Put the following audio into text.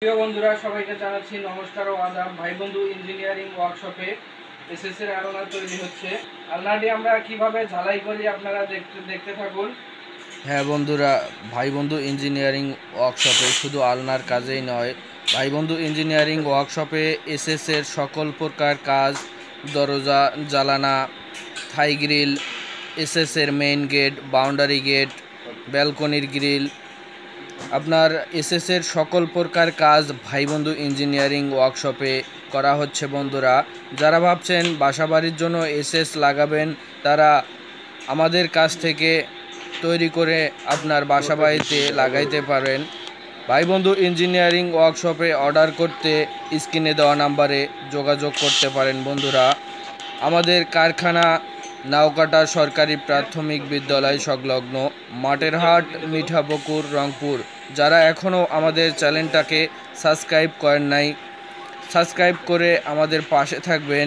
প্রিয় বন্ধুরা সবাইকে জানাচ্ছি নমস্কার ও আদাব। ভাই বন্ধু ইঞ্জিনিয়ারিং ওয়ার্কশপে এসএস এর আলনা তৈরি হচ্ছে। আলনাটি আমরা কিভাবে ঝালাই করি আপনারা দেখতে থাকুন। হ্যাঁ বন্ধুরা, ভাই বন্ধু ইঞ্জিনিয়ারিং ওয়ার্কশপে শুধু আলনার কাজেই নয়, ভাই বন্ধু ইঞ্জিনিয়ারিং ওয়ার্কশপে এসএস এর সকল প্রকার কাজ, দরজা, জালানা, থাই গ্রিল, এসএস এর মেইন গেট, বাউন্ডারি গেট, ব্যালকনির গ্রিল, আপনার এসএস এর সকল প্রকার কাজ ভাই বন্ধু ইঞ্জিনিয়ারিং ওয়ার্কশপে করা হচ্ছে। বন্ধুরা, যারা ভাবছেন বাসাবাড়ির জন্য এসএস লাগাবেন, তারা আমাদের কাছ থেকে তৈরি করে আপনার বাসাবাড়িতে লাগাইতে পারেন। ভাই বন্ধু ইঞ্জিনিয়ারিং ওয়ার্কশপে অর্ডার করতে স্ক্রিনে দেওয়া নাম্বারে যোগাযোগ করতে পারেন। বন্ধুরা, আমাদের কারখানা নাওকাটা সরকারি প্রাথমিক বিদ্যালয় সংলগ্ন, মাঠের হাট, মিঠাপুকুর, রংপুর। যারা এখনও আমাদের চ্যানেলটাকে সাবস্ক্রাইব করেন নাই, সাবস্ক্রাইব করে আমাদের পাশে থাকবেন